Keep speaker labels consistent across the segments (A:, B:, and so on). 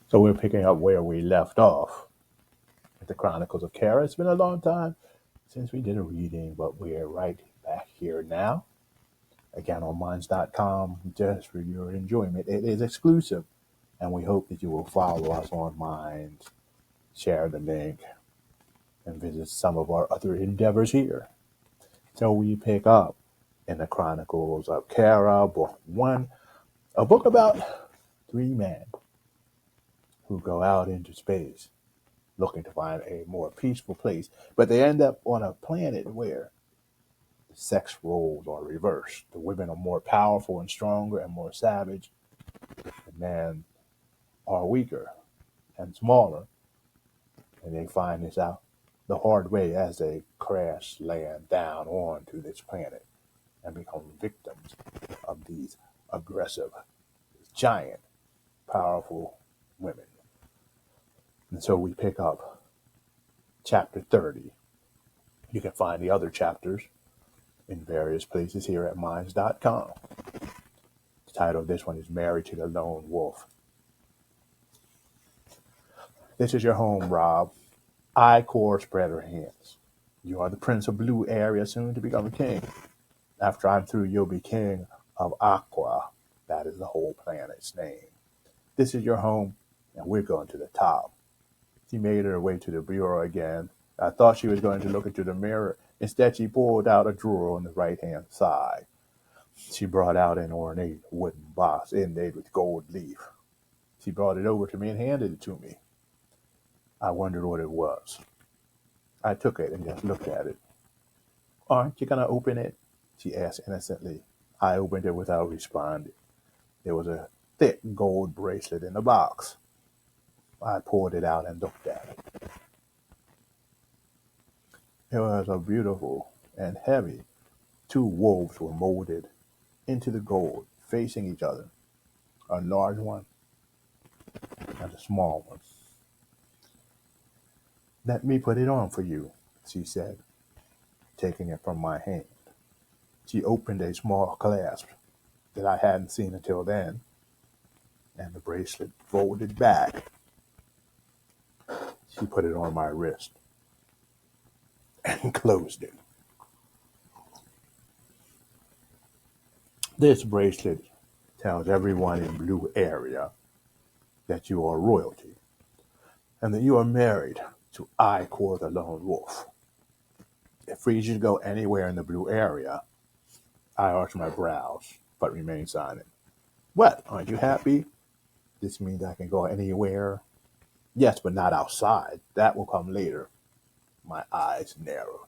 A: So we're picking up where we left off with the Chronicles of Kera. It's been a long time since we did a reading, but we're right back here now. Again on minds.com, just for your enjoyment. It is exclusive, and we hope that you will follow us on Minds, share the link, and visit some of our other endeavors here. So we pick up in the Chronicles of Kera, Book 1, a book about three men who go out into space looking to find a more peaceful place, but they end up on a planet where the sex roles are reversed. The women are more powerful and stronger and more savage. The men are weaker and smaller, and they find this out the hard way as they crash land down onto this planet and become victims of these aggressive, giant, powerful women. And so we pick up chapter 30. You can find the other chapters in various places here at minds.com. The title of this one is Married to the Lone Wolf. This is your home, Rob. Icor spread her hands. You are the Prince of Blue Area, soon to become a king. After I'm through, you'll be king of Aqua. That is the whole planet's name. This is your home, and we're going to the top. She made her way to the bureau again. I thought she was going to look into the mirror. Instead, she pulled out a drawer on the right-hand side. She brought out an ornate wooden box inlaid with gold leaf. She brought it over to me and handed it to me. I wondered what it was. I took it and just looked at it. Aren't you going to open it? She asked innocently. I opened it without responding. There was a thick gold bracelet in the box. I pulled it out and looked at it. It was a beautiful and heavy. Two wolves were molded into the gold, facing each other. A large one and a small one. Let me put it on for you, she said, taking it from my hand. She opened a small clasp that I hadn't seen until then, and the bracelet folded back. She put it on my wrist and closed it. This bracelet tells everyone in Blue Area that you are royalty and that you are married to Icor the Lone Wolf. It frees you to go anywhere in the Blue Area. I arch my brows, but remain silent. What? Aren't you happy? This means I can go anywhere. Yes, but not outside. That will come later. My eyes narrowed.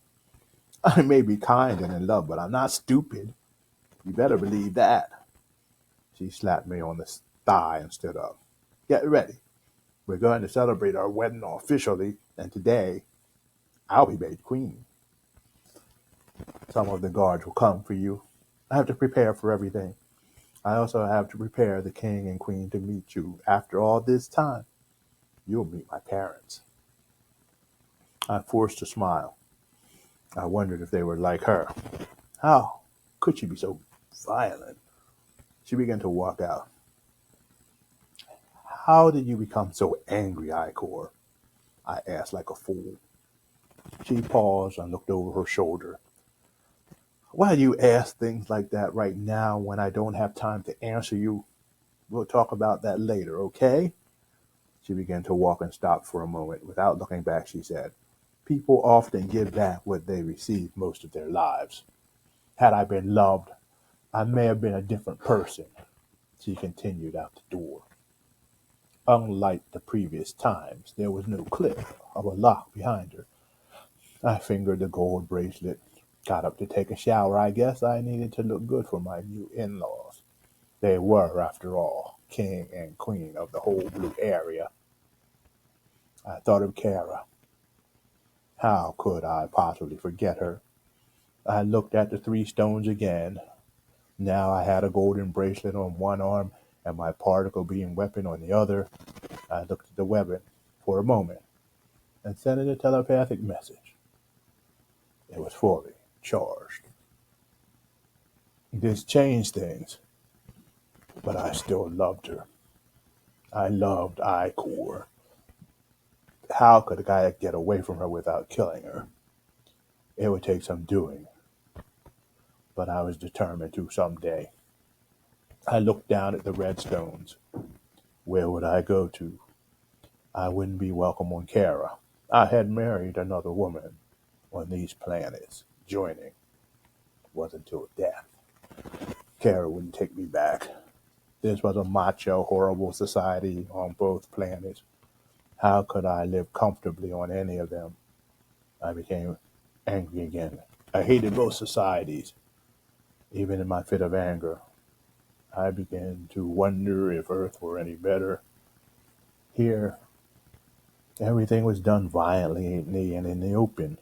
A: I may be kind and in love, but I'm not stupid. You better believe that. She slapped me on the thigh and stood up. Get ready. We're going to celebrate our wedding officially, and today I'll be made queen. Some of the guards will come for you. I have to prepare for everything. I also have to prepare the king and queen to meet you. After all this time, you'll meet my parents. I forced a smile. I wondered if they were like her. How could she be so violent? She began to walk out. How did you become so angry, Icor? I asked like a fool. She paused and looked over her shoulder. Why do you ask things like that right now when I don't have time to answer you? We'll talk about that later, okay? She began to walk and stopped for a moment. Without looking back, she said, People often give back what they received most of their lives. Had I been loved, I may have been a different person. She continued out the door. Unlike the previous times, there was no click of a lock behind her. I fingered the gold bracelet, got up to take a shower. I guess I needed to look good for my new in-laws. They were, after all, king and queen of the whole Blue Area. I thought of Kera. How could I possibly forget her? I looked at the three stones again. Now I had a golden bracelet on one arm and my particle beam weapon on the other. I looked at the weapon for a moment and sent it a telepathic message. It was fully charged. This changed things, but I still loved her. I loved Icor. How could a guy get away from her without killing her? It would take some doing, but I was determined to someday. I looked down at the redstones. Where would I go to? I wouldn't be welcome on Kera. I had married another woman on these planets. Joining was until death. Kara wouldn't take me back. This was a macho, horrible society on both planets. How could I live comfortably on any of them? I became angry again. I hated both societies. Even in my fit of anger, I began to wonder if Earth were any better. Here, everything was done violently and in the open.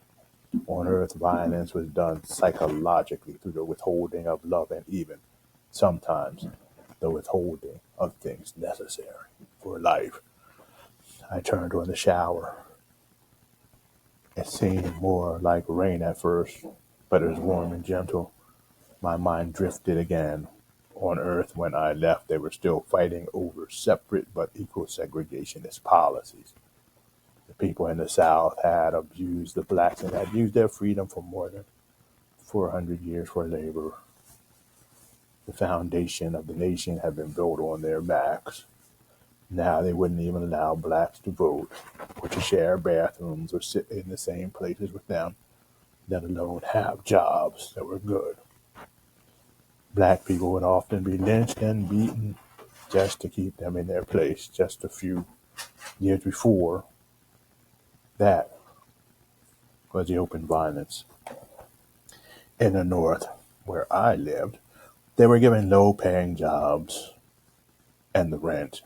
A: On Earth, violence was done psychologically through the withholding of love and even, sometimes, the withholding of things necessary for life. I turned on the shower. It seemed more like rain at first, but it was warm and gentle. My mind drifted again. On Earth, when I left, they were still fighting over separate but equal segregationist policies. The people in the South had abused the blacks and had used their freedom for more than 400 years for labor. The foundation of the nation had been built on their backs. Now they wouldn't even allow blacks to vote or to share bathrooms or sit in the same places with them, let alone have jobs that were good. Black people would often be lynched and beaten just to keep them in their place. Just a few years before, that was the open violence. In the North, where I lived, they were given low-paying jobs, and the rent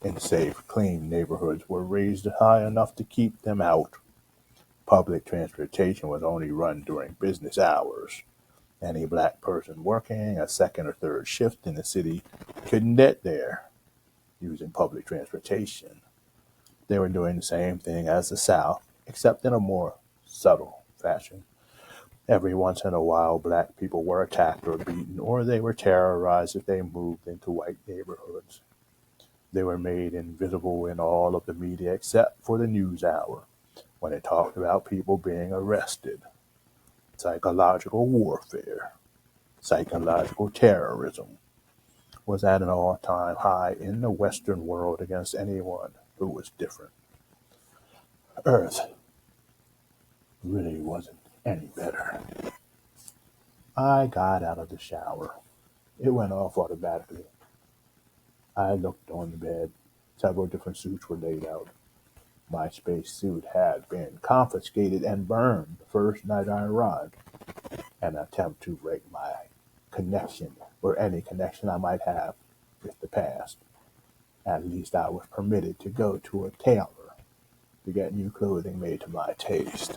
A: in safe, clean neighborhoods were raised high enough to keep them out. Public transportation was only run during business hours. Any black person working a second or third shift in the city couldn't get there using public transportation. They were doing the same thing as the South, except in a more subtle fashion. Every once in a while, black people were attacked or beaten, or they were terrorized if they moved into white neighborhoods. They were made invisible in all of the media except for the news hour, when it talked about people being arrested. Psychological warfare, psychological terrorism was at an all-time high in the Western world against anyone who was different. Earth really wasn't any better. I got out of the shower. It went off automatically. I looked on the bed. Several different suits were laid out. My space suit had been confiscated and burned the first night I arrived. An attempt to break my connection, or any connection I might have with the past. At least I was permitted to go to a tailor to get new clothing made to my taste.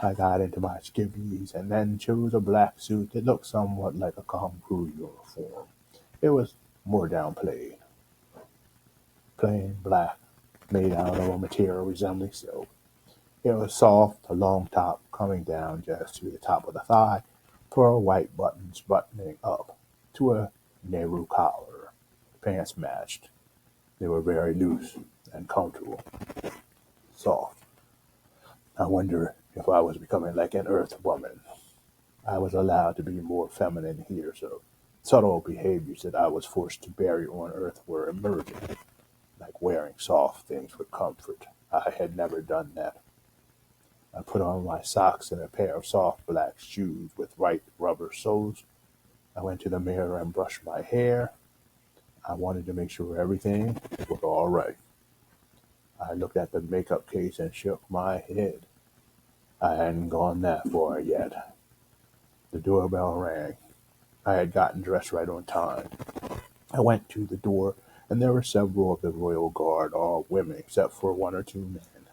A: I got into my skivvies and then chose a black suit that looked somewhat like a Kung Fu uniform. It was more downplayed. Plain black, made out of a material resembling silk. It was soft, a long top coming down just to the top of the thigh, pearl white buttons buttoning up to a Nehru collar. The pants matched. They were very loose and comfortable, soft. I wonder if I was becoming like an earth woman. I was allowed to be more feminine here, so subtle behaviors that I was forced to bury on earth were emerging, like wearing soft things for comfort. I had never done that. I put on my socks and a pair of soft black shoes with white rubber soles. I went to the mirror and brushed my hair. I wanted to make sure everything was all right. I looked at the makeup case and shook my head. I hadn't gone that far yet. The doorbell rang. I had gotten dressed right on time. I went to the door, and there were several of the royal guard, all women except for one or two men.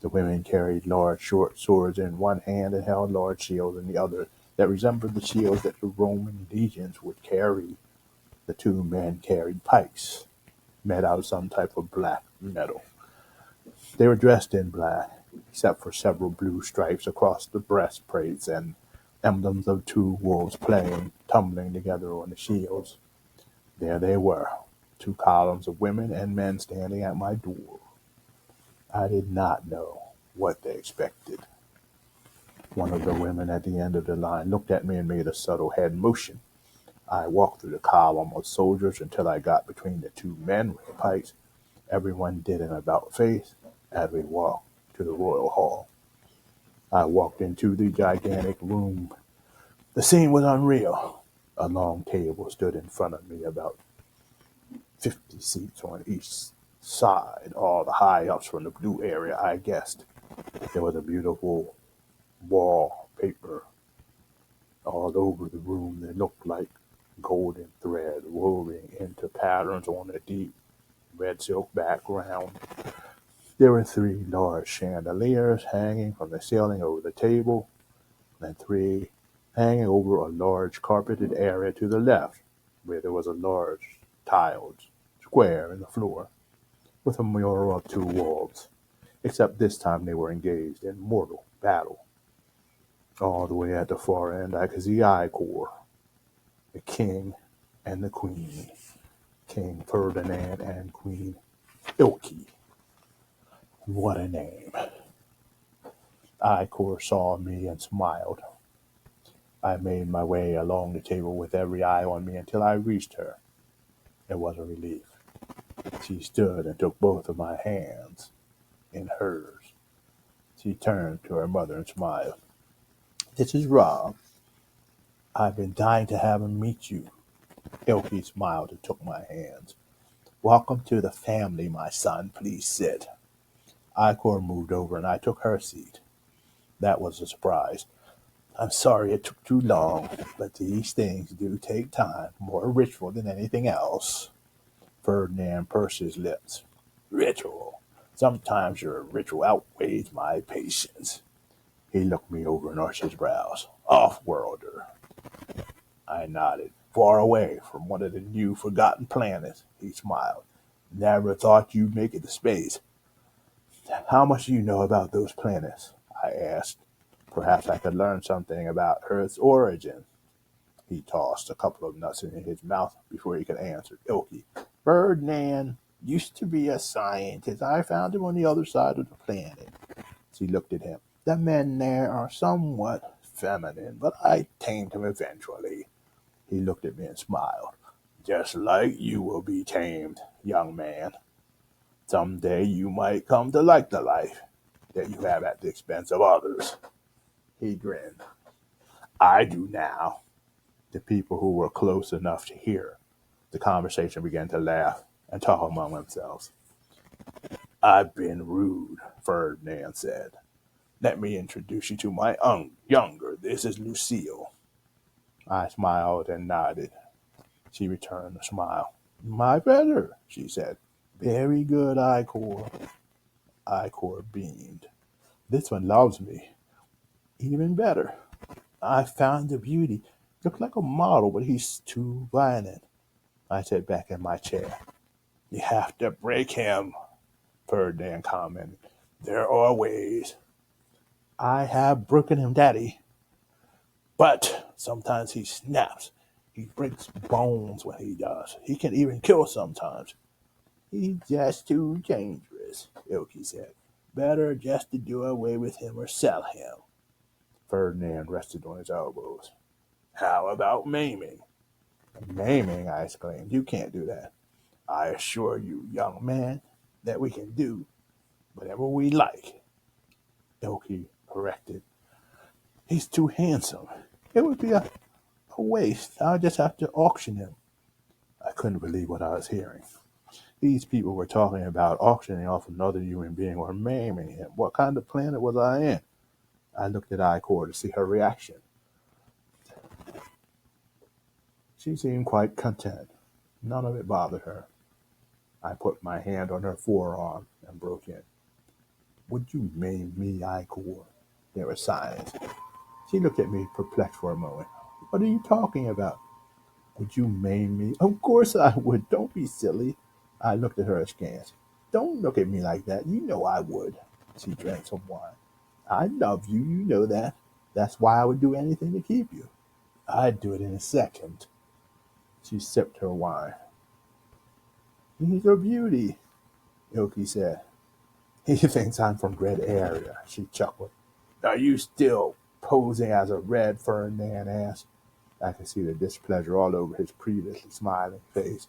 A: The women carried large short swords in one hand and held large shields in the other that resembled the shields that the Roman legions would carry. The two men carried pikes, made out of some type of black metal. They were dressed in black, except for several blue stripes across the breastplates and emblems of two wolves playing, tumbling together on the shields. There they were, 2 columns of women and men standing at my door. I did not know what they expected. One of the women at the end of the line looked at me and made a subtle head motion. I walked through the column of soldiers until I got between the 2 men with pikes. Everyone did an about face as we walked to the royal hall. I walked into the gigantic room. The scene was unreal. A long table stood in front of me, about 50 seats on each side, all the high-ups from the blue area, I guessed. There was a beautiful wallpaper all over the room that looked like golden thread woven into patterns on a deep red silk background. There were 3 large chandeliers hanging from the ceiling over the table, and 3 hanging over a large carpeted area to the left, where there was a large tiled square in the floor, with a mural of 2 wolves, except this time they were engaged in mortal battle. All the way at the far end, I could see Icor, the king and the queen, King Ferdinand and Queen Ilke. What a name. Icor saw me and smiled. I made my way along the table with every eye on me until I reached her. It was a relief. She stood and took both of my hands in hers. She turned to her mother and smiled. "This is Rob. I've been dying to have him meet you." Ilke smiled and took my hands. "Welcome to the family, my son. Please sit." Icor moved over and I took her seat. That was a surprise. "I'm sorry it took too long, but these things do take time, more ritual than anything else." Ferdinand pursed his lips. "Ritual? Sometimes your ritual outweighs my patience." He looked me over and arched his brows. "Off-worlder." I nodded. "Far away from one of the new forgotten planets." He smiled. "Never thought you'd make it to space." "How much do you know about those planets?" I asked. Perhaps I could learn something about Earth's origin. He tossed a couple of nuts in his mouth before he could answer. "Ilke, Ferdinand used to be a scientist. I found him on the other side of the planet." She looked at him. "The men there are somewhat feminine, but I tamed him eventually." He looked at me and smiled. "Just like you will be tamed, young man. Someday you might come to like the life that you have at the expense of others." He grinned. "I do now." The people who were close enough to hear the conversation began to laugh and talk among themselves. "I've been rude," Ferdinand said. "Let me introduce you to my younger. This is Lucille." I smiled and nodded. She returned the smile. "My pleasure," she said. "Very good, Icor." Icor beamed. "This one loves me. Even better. I found a beauty. Looks like a model, but he's too violent." I sat back in my chair. "You have to break him," Ferdinand commented. "There are ways." "I have broken him, Daddy. But sometimes he snaps. He breaks bones when he does. He can even kill sometimes." "He's just too dangerous," Ilke said. "Better just to do away with him or sell him." Ferdinand rested on his elbows. "How about maiming?" "Maiming?" I exclaimed. "You can't do that." "I assure you, young man, that we can do whatever we like," Ilke corrected. "He's too handsome. It would be a waste. I'll just have to auction him." I couldn't believe what I was hearing. These people were talking about auctioning off another human being or maiming him. What kind of planet was I in? I looked at Icor to see her reaction. She seemed quite content. None of it bothered her. I put my hand on her forearm and broke in. "Would you maim me, Icor?" There was silence. She looked at me, perplexed for a moment. "What are you talking about?" "Would you maim me?" "Of course I would. Don't be silly." I looked at her askance. "Don't look at me like that. You know I would." She drank some wine. "I love you. You know that. That's why I would do anything to keep you." "I'd do it in a second." She sipped her wine. He's a beauty, Ilky said. He thinks I'm from Red Area, she chuckled. Are you still posing as a red, Ferdinand asked. I could see the displeasure all over his previously smiling face.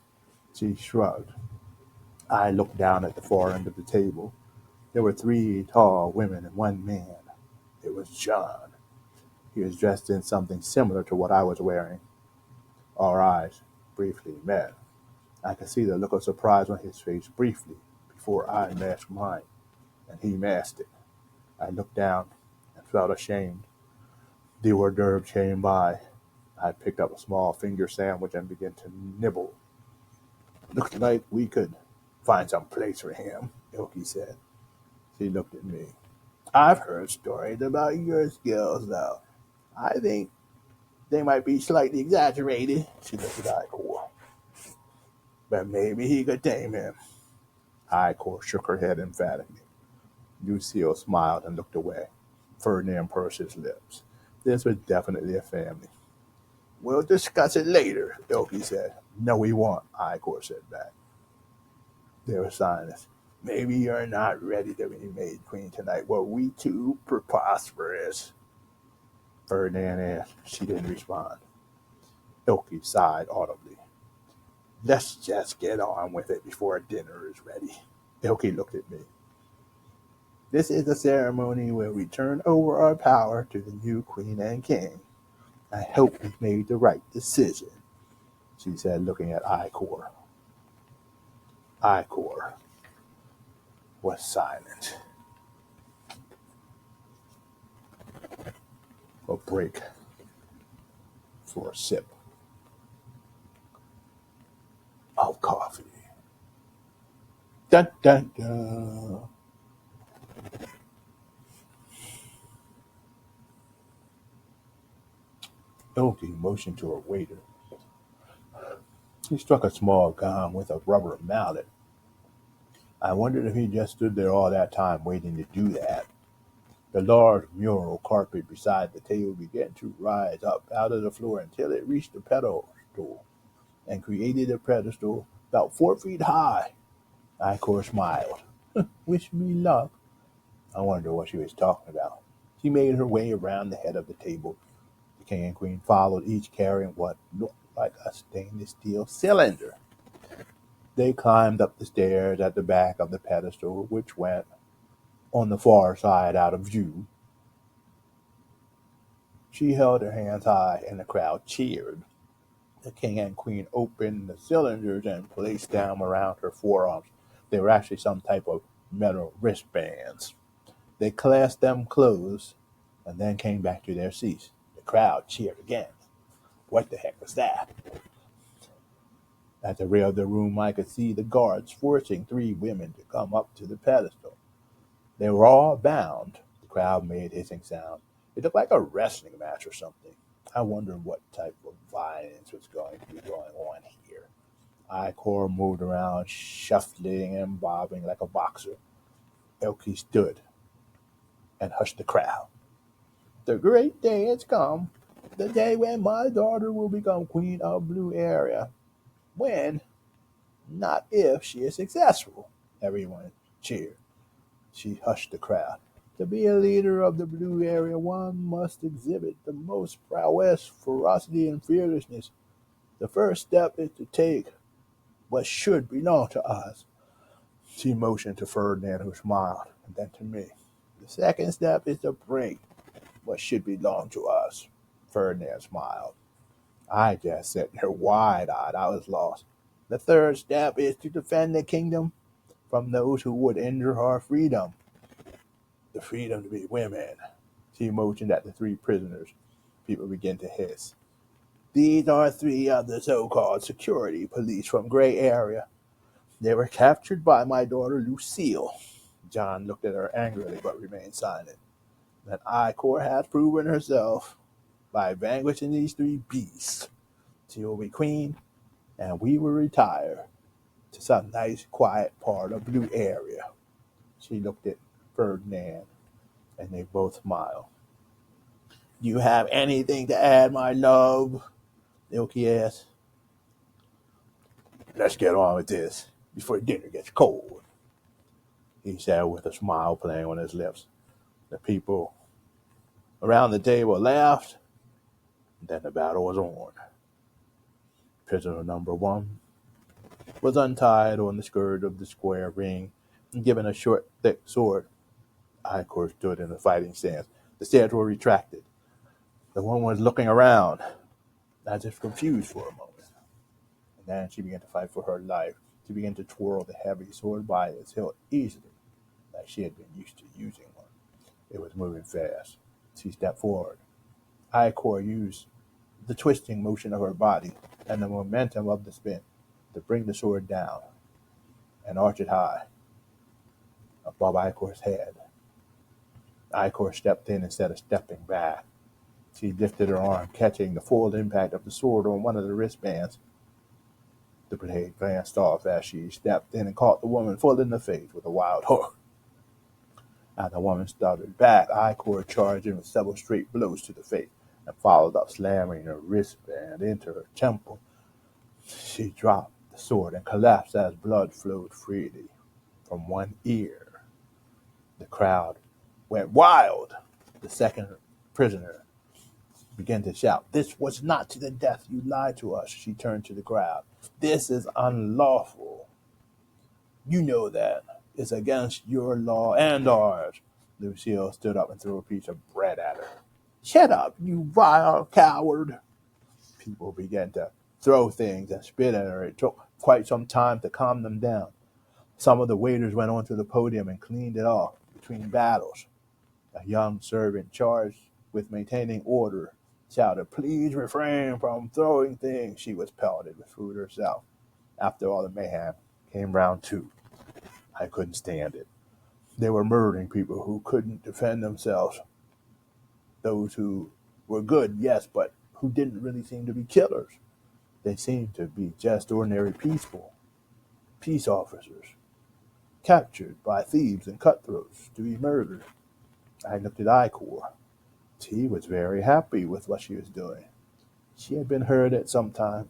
A: She shrugged. I looked down at the far end of the table. There were three tall women and one man. It was John. He was dressed in something similar to what I was wearing. Our eyes briefly met. I could see the look of surprise on his face briefly before I masked mine, and he masked it. I looked down and felt ashamed. The hors d'oeuvres came by. I picked up a small finger sandwich and began to nibble. Looks like we could find some place for him, Ilky said. She looked at me. I've heard stories about your skills, though. I think they might be slightly exaggerated, she looked at Icor. But maybe he could tame him. Icor shook her head emphatically. Lucille smiled and looked away. Ferdinand pursed his lips. This was definitely a family. We'll discuss it later, Ilky said. No, we won't, Icor said back. There was silence. Maybe you're not ready to be made queen tonight. Were we too preposterous? Ferdinand asked. She didn't respond. Ilky sighed audibly. Let's just get on with it before dinner is ready. Ilky looked at me. This is a ceremony where we turn over our power to the new queen and king. I hope we made the right decision, she said, looking at Icor. Icor was silent. A break for a sip of coffee. Dun, dun, dun. Ilky motioned to a waiter. He struck a small gong with a rubber mallet. I wondered if he just stood there all that time waiting to do that. The large mural carpet beside the table began to rise up out of the floor until it reached the pedestal and created a pedestal about 4 feet high. Icor smiled. Wish me luck. I wondered what she was talking about. She made her way around the head of the table. The king and queen followed, each carrying what looked like a stainless steel cylinder. They climbed up the stairs at the back of the pedestal, which went on the far side out of view. She held her hands high, and the crowd cheered. The king and queen opened the cylinders and placed them around her forearms. They were actually some type of metal wristbands. They clasped them closed and then came back to their seats. The crowd cheered again. What the heck was that? At the rear of the room, I could see the guards forcing 3 women to come up to the pedestal. They were all bound. The crowd made hissing sound. It looked like a wrestling match or something. I wondered what type of violence was going to be going on here. Icor moved around, shuffling and bobbing like a boxer. Ilky stood and hushed the crowd. The great day has come. The day when my daughter will become queen of Blue Area. When? Not if she is successful. Everyone cheered. She hushed the crowd. To be a leader of the Blue Area, one must exhibit the most prowess, ferocity, and fearlessness. The first step is to take what should belong to us. She motioned to Ferdinand, who smiled, and then to me. The second step is to bring what should belong to us. Ferdinand smiled. I just sat there wide-eyed. I was lost. The third step is to defend the kingdom from those who would injure our freedom. The freedom to be women. She motioned at the 3 prisoners. People began to hiss. These are 3 of the so-called security police from Gray Area. They were captured by my daughter Lucille. John looked at her angrily but remained silent. That Icor has proven herself by vanquishing these 3 beasts. She will be queen, and we will retire to some nice, quiet part of Blue Area. She looked at Ferdinand, and they both smiled. Do you have anything to add, my love? Ilky asked. Let's get on with this, before dinner gets cold, he said with a smile playing on his lips. The people around the table laughed, and then the battle was on. Prisoner number one was untied on the skirt of the square ring and given a short, thick sword. Icor stood in a fighting stance. The stairs were retracted. The woman was looking around, as if confused for a moment. And then she began to fight for her life. She began to twirl the heavy sword by its hilt easily, like she had been used to using one. It was moving fast. She stepped forward. Icor used the twisting motion of her body and the momentum of the spin to bring the sword down and arch it high above Icor's head. Icor stepped in instead of stepping back. She lifted her arm, catching the full impact of the sword on one of the wristbands. The blade glanced off as she stepped in and caught the woman full in the face with a wild hook. As the woman started back, Icor charged in with several straight blows to the face and followed up, slamming her wristband into her temple. She dropped the sword and collapsed as blood flowed freely from one ear. The crowd went wild. The second prisoner began to shout, "This was not to the death. You lied to us." She turned to the crowd. "This is unlawful. You know that. It's against your law and ours." Lucille stood up and threw a piece of bread at her. "Shut up, you vile coward." People began to throw things and spit at her. It took quite some time to calm them down. Some of the waiters went onto the podium and cleaned it off between battles. A young servant charged with maintaining order shouted, "Please refrain from throwing things." She was pelted with food herself. After all the mayhem came round two. I couldn't stand it. They were murdering people who couldn't defend themselves. Those who were good, yes, but who didn't really seem to be killers. They seemed to be just ordinary peace officers, captured by thieves and cutthroats to be murdered. I looked at Icor. She was very happy with what she was doing. She had been hurt at some time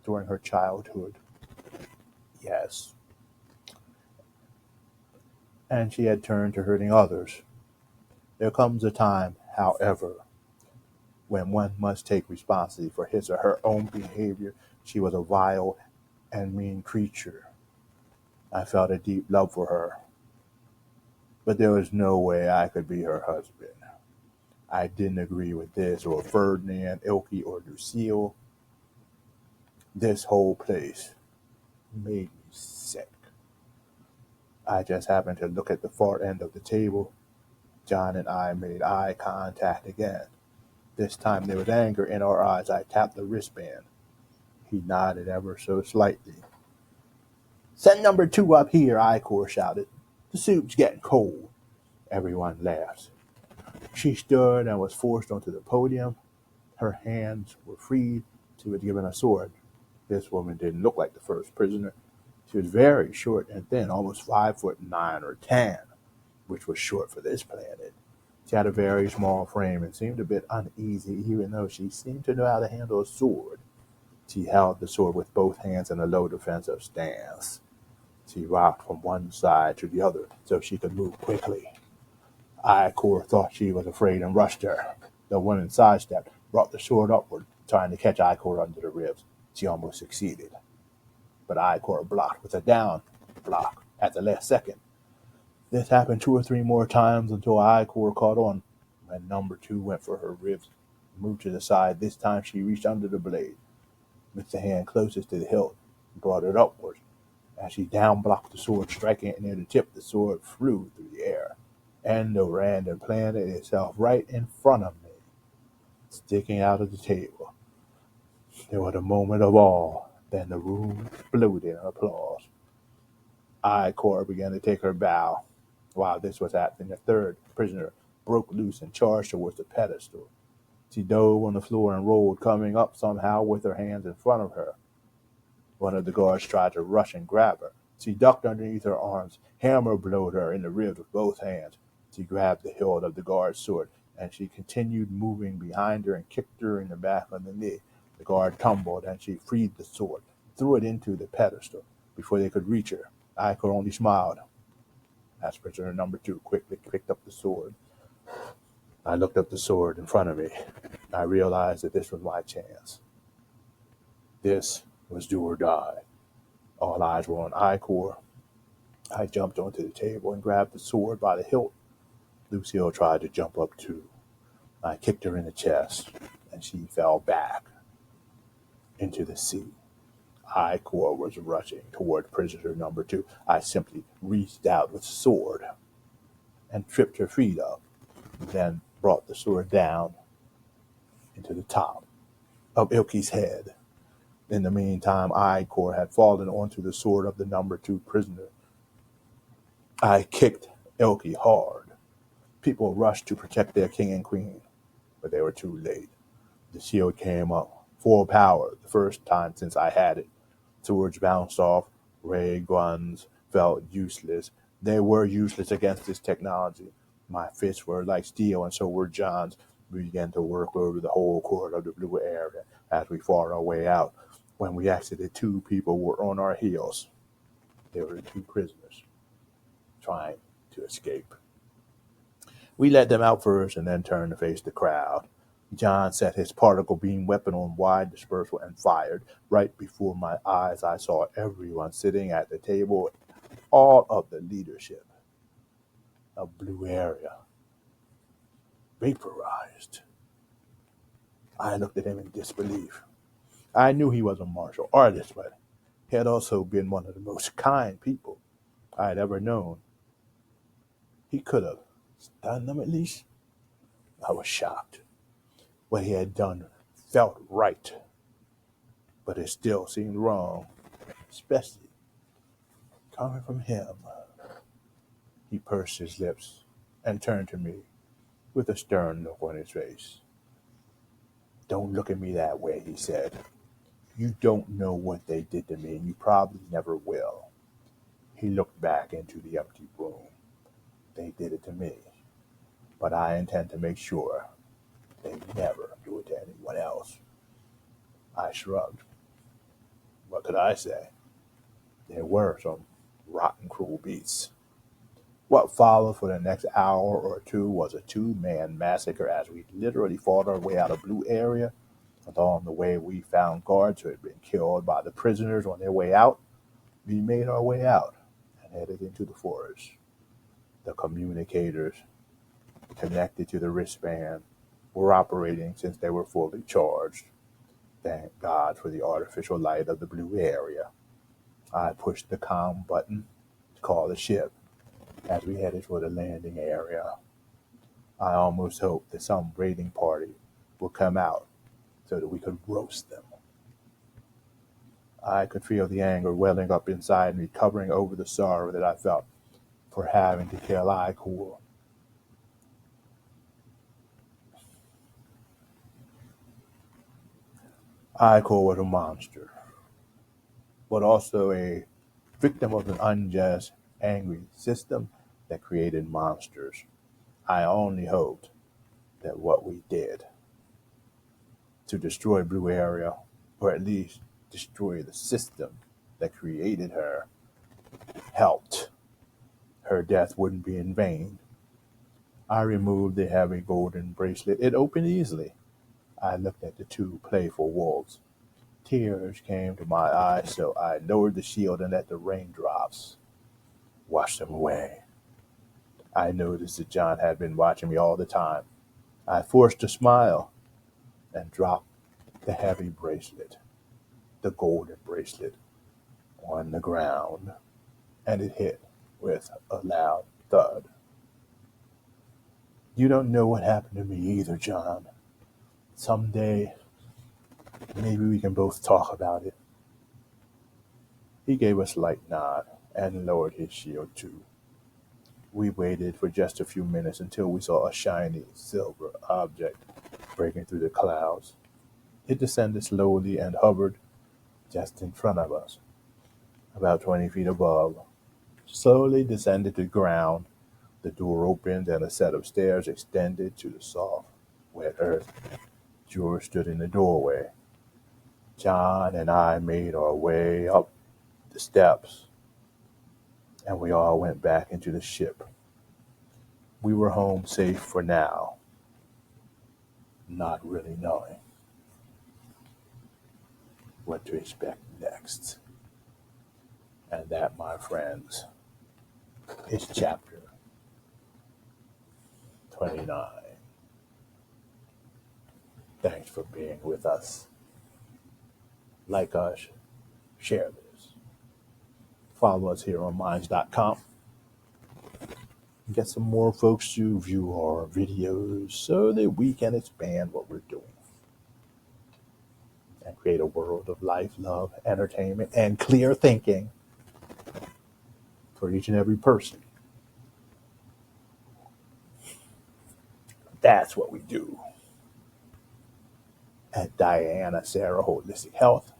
A: during her childhood. Yes. And she had turned to hurting others. There comes a time, however, when one must take responsibility for his or her own behavior. She was a vile and mean creature. I felt a deep love for her, but there was no way I could be her husband. I didn't agree with this or Ferdinand, Ilke, or Lucille. This whole place made me sick. I just happened to look at the far end of the table. John and I made eye contact again. This time there was anger in our eyes. I tapped the wristband. He nodded ever so slightly. "Send number two up here," Icor shouted. "The soup's getting cold." Everyone laughed. She stood and was forced onto the podium. Her hands were freed. She was given a sword. This woman didn't look like the first prisoner. She was very short and thin, almost 5'9" or 10, which was short for this planet. She had a very small frame and seemed a bit uneasy, even though she seemed to know how to handle a sword. She held the sword with both hands in a low defensive stance. She rocked from one side to the other so she could move quickly. Icor thought she was afraid and rushed her. The woman sidestepped, brought the sword upward, trying to catch Icor under the ribs. She almost succeeded, but Icor blocked with a down block at the last second. This happened 2 or 3 more times until Icor caught on. When number two went for her ribs, moved to the side. This time she reached under the blade, with the hand closest to the hilt, and brought it upward. As she down blocked the sword, striking it near the tip, the sword flew through the air. Endo ran and planted itself right in front of me, sticking out of the table. There was a moment of awe, then the room exploded in applause. Icor began to take her bow. While this was happening, the third prisoner broke loose and charged towards the pedestal. She dove on the floor and rolled, coming up somehow with her hands in front of her. One of the guards tried to rush and grab her. She ducked underneath her arms, hammer blowed her in the ribs with both hands. She grabbed the hilt of the guard's sword, and she continued moving behind her and kicked her in the back of the knee. The guard tumbled, and she freed the sword, threw it into the pedestal, before they could reach her. I could only smiled as prisoner number 2 quickly picked up the sword. I looked up the sword in front of me. I realized that this was my chance. This was do or die. All eyes were on I-Core. I jumped onto the table and grabbed the sword by the hilt. Lucille tried to jump up too. I kicked her in the chest, and she fell back into the sea. I-Core was rushing toward prisoner number 2. I simply reached out with the sword and tripped her feet up, then brought the sword down into the top of Ilke's head. In the meantime, I-Core had fallen onto the sword of the number 2 prisoner. I kicked Ilke hard. People rushed to protect their king and queen, but they were too late. The shield came up full power the first time since I had it. Swords bounced off. Ray guns felt useless. They were useless against this technology. My fists were like steel, and so were John's. We began to work over the whole court of the blue area as we fought our way out. When we exited, 2 people were on our heels. They were 2 prisoners trying to escape. We let them out first and then turned to face the crowd. John set his particle beam weapon on wide dispersal and fired. Right before my eyes, I saw everyone sitting at the table, all of the leadership of Blue Area, vaporized. I looked at him in disbelief. I knew he was a martial artist, but he had also been one of the most kind people I had ever known. He could have stunned them at least. I was shocked. What he had done felt right, but it still seemed wrong, especially coming from him. He pursed his lips and turned to me with a stern look on his face. "Don't look at me that way," he said. "You don't know what they did to me, and you probably never will." He looked back into the empty room. "They did it to me, but I intend to make sure they never do it to anyone else." I shrugged. What could I say? There were some rotten, cruel beasts. What followed for the next hour or two was a 2-man massacre as we literally fought our way out of Blue Area. Along the way, we found guards who had been killed by the prisoners on their way out. We made our way out and headed into the forest. The communicators connected to the wristband were operating since they were fully charged. Thank God for the artificial light of the Blue Area. I pushed the comm button to call the ship as we headed for the landing area. I almost hoped that some raiding party would come out so that we could roast them. I could feel the anger welling up inside me, covering over the sorrow that I felt for having to kill I-Core. I-Core was a monster, but also a victim of an unjust, angry system that created monsters. I only hoped that what we did to destroy Blue Area, or at least destroy the system that created her, helped. Her death wouldn't be in vain. I removed the heavy golden bracelet. It opened easily. I looked at the 2 playful wolves. Tears came to my eyes, so I lowered the shield and let the raindrops wash them away. I noticed that John had been watching me all the time. I forced a smile and dropped the heavy bracelet, the golden bracelet, on the ground, and it hit with a loud thud. "You don't know what happened to me either, John. Someday, maybe we can both talk about it." He gave a slight nod and lowered his shield too. We waited for just a few minutes until we saw a shiny silver object breaking through the clouds. It descended slowly and hovered just in front of us, about 20 feet above. Slowly descended to the ground. The door opened and a set of stairs extended to the soft, wet earth. George stood in the doorway. John and I made our way up the steps, and we all went back into the ship. We were home safe for now, not really knowing what to expect next. And that, my friends, is chapter 29. Thanks for being with us. Like us, share this. Follow us here on minds.com. Get some more folks to view our videos so that we can expand what we're doing and create a world of life, love, entertainment, and clear thinking for each and every person. That's what we do at Diana Sarah Holistic Health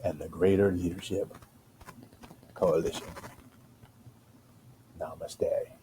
A: and the Greater Leadership Coalition. Namaste.